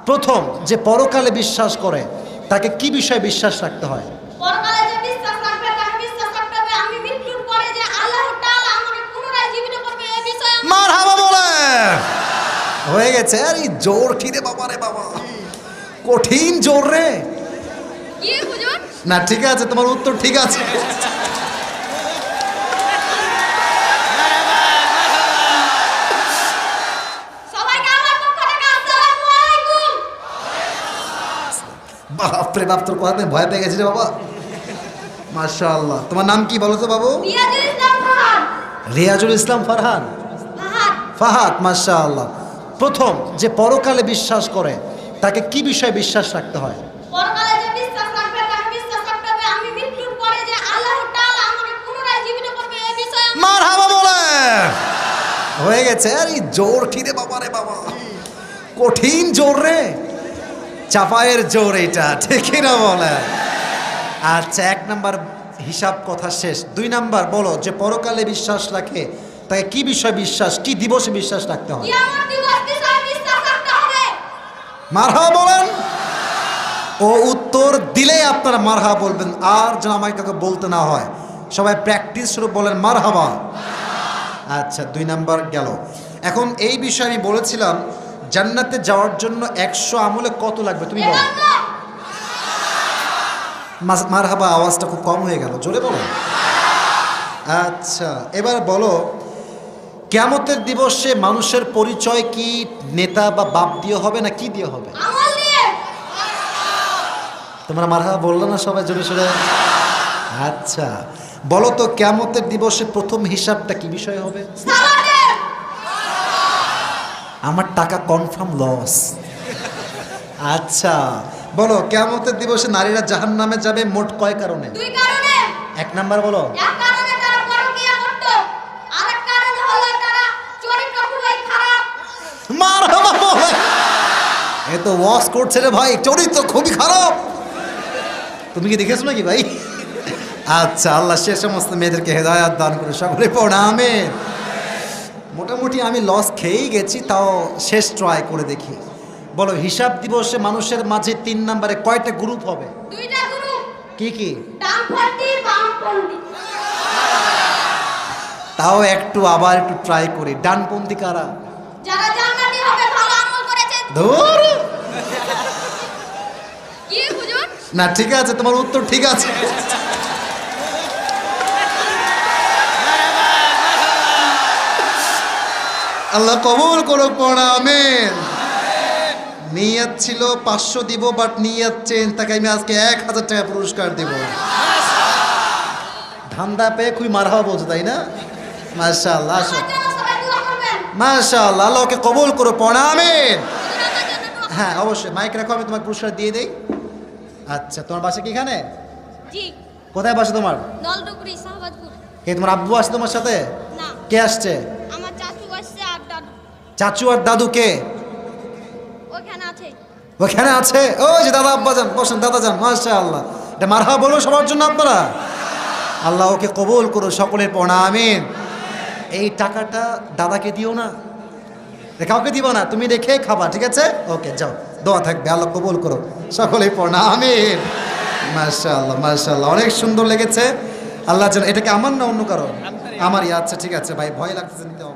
প্রথম যে পরকালে বিশ্বাস করে তাকে কি বিষয়ে বিশ্বাস রাখতে হয়? পরকালে যে বিশ্বাস রাখবে তাকে বিশ্বাস রাখতে হবে আমি মৃত্যুর পরে যে আল্লাহ তাআলা আমাকে পুনরায় জীবিত করবে এই বিষয়ে মারহাবা বলে হয়ে গেছে। আর এই জোর কি রে বাবা, রে বাবা কঠিন জোর রে। কি হুজুর? না ঠিক আছে, তোমার উত্তর ঠিক আছে। সবাইকে আমার পক্ষ থেকে আসসালামু আলাইকুম। বাপরে বাপ, তোর কথাতে ভয় পেয়ে গেছি রে বাবা। মাশাআল্লাহ। তোমার নাম কি বলো তো বাবু? রিয়াজুল ইসলাম ফাহাদ। রিয়াজুল ইসলাম ফারহান। ফাহাদ, মাশাআল্লাহ। প্রথম যে পরকালে বিশ্বাস করে তাকে কি বিষয়ে বিশ্বাস রাখতে হয়? পরকালে যে বিশ্বাস রাখবে তাকে বিশ্বাস রাখতে হবে আমি মৃত্যুর পরে যে আল্লাহ তাআলা আমাকে পুনরায় জীবিত করবে এই বিষয়ে মারহাবা বলে হয়ে গেছে। আর এই জোর কি রে বাবা, রে বাবা কঠিন জোর রে, চাপায়ের জোর এটা, ঠিক না বলে? আচ্ছা, 1 নাম্বার হিসাব কথা শেষ। 2 নাম্বার বলো, যে পরকালে বিশ্বাস রাখে তাকে কি বিষয়ে বিশ্বাস, কি দিবসে বিশ্বাস রাখতে হয়? কিয়ামত দিবস বিষয়ে বিশ্বাস রাখতে হবে। মারহাবা বলেন। ও উত্তর দিলেই আপনারা মারহাবা বলবেন, আর যেন আমাকে কাউকে বলতে না হয়। সবাই প্র্যাকটিস শুরু বলেন মারহাবা। আচ্ছা, 2 নাম্বার গেল। এখন এই বিষয়ে আমি বলেছিলাম জান্নাতে যাওয়ার জন্য 100 আমলে কত লাগবে তুমি বলো? মারহাবা আওয়াজটা খুব কম হয়ে গেল, জোরে বলো। আচ্ছা, এবার বলো, কিয়ামতের দিবসে মানুষের পরিচয় কি নেতা বা বাপ দিয়ে হবে না কি দিয়ে হবে? আমল দিয়ে। তোমরা মারহাবা বললো না সবাই জোরে সোরে? আচ্ছা বলো তো, কিয়ামতের দিবসে প্রথম হিসাবটা কি বিষয় হবে? সালাতের। আমার টাকা কনফার্ম লস। আচ্ছা বলো, কিয়ামতের দিবসে নারীরা জাহান্নামে যাবে মোট কয় কারণে? 2 কারণে। 1 নাম্বার বলো। এক কারণে তারা পরকিয়া করত, আরেক কারণে হলো তারা চরিত্র খুবই খারাপ। মারহাবা বলে। এ তো ওয়াশ করছে রে ভাই, চরিত্র খুবই খারাপ। তুমি কি দেখেছো নাকি ভাই? আচ্ছা, আল্লাহ সে সমস্ত মেয়েদেরকে হেদায়াত দান করে সকলে পড়া আমিন। মোটামুটি আমি লস খেয়েই গেছি, তাও শেষ ট্রাই করে দেখি। বলো, হিসাব দিবসে মানুষের মাঝে 3 নম্বরে কয়টা গ্রুপ হবে? 2টা গ্রুপ। কি কি? ডানপন্থী বামপন্থী। তাও আবার একটু ট্রাই করি। ডানপন্থী কারা? যারা জান্নাতি হবে ভালো আমল করেছে। ধুর। কি হুজুর? না ঠিক আছে, তোমার উত্তর ঠিক আছে। আল্লাহ কবুল করুক, পড়া আমিন। নিয়ত ছিল 500 দিব, বাট নিয়ত চেঞ্জ, তাকে আমি আজকে 1000 টাকা পুরস্কার দিব। ধান্দা পেয়ে খুবই মারহাবা বলছো, তাই না? মাশাআল্লাহ। আমার জন্য সবাই দোয়া করবেন। মাশাআল্লাহ, আল্লাহকে কবুল করো, পড়া আমিন। হুজুর আমার জন্য দোয়া করবেন। হ্যাঁ অবশ্যই, মাইক রাখো, আমি তোমাকে পুরস্কার দিয়ে দেই। আচ্ছা, তোমার বাসা কি এখানে? জি। কোথায় বাসা তোমার? নলডুবরি শাহবাজপুর। কে তোমার আব্বু আসছে তোমার সাথে? না, কে আসছে? আমার চাচু আসছে আর দাদু চাচু আর দাদু কে? ওখানে আছে। ওখানে আছে। ও যে দাদা আব্বা যান, বসেন দাদা যান। মাশাআল্লাহ, এটা মারহাবা বলো সবার জন্য আপনারা। আল্লাহ ওকে কবুল করো, সকলের পড়া আমিন। এই টাকাটা দাদাকে দিও না, কাউকে দিব না, তুমি রেখে খাবা, ঠিক আছে? ওকে যাও, দোয়া থাকবে, আল্লাহ কবুল করো, সকলেই পড়া আমিন। মাশাআল্লাহ মাশাআল্লাহ, অনেক সুন্দর লেগেছে। আল্লাহ যেন, এটাকে আমার না অন্য কারো? আমারই। আচ্ছা ঠিক আছে ভাই, ভয় লাগতেছে নিতে হবে।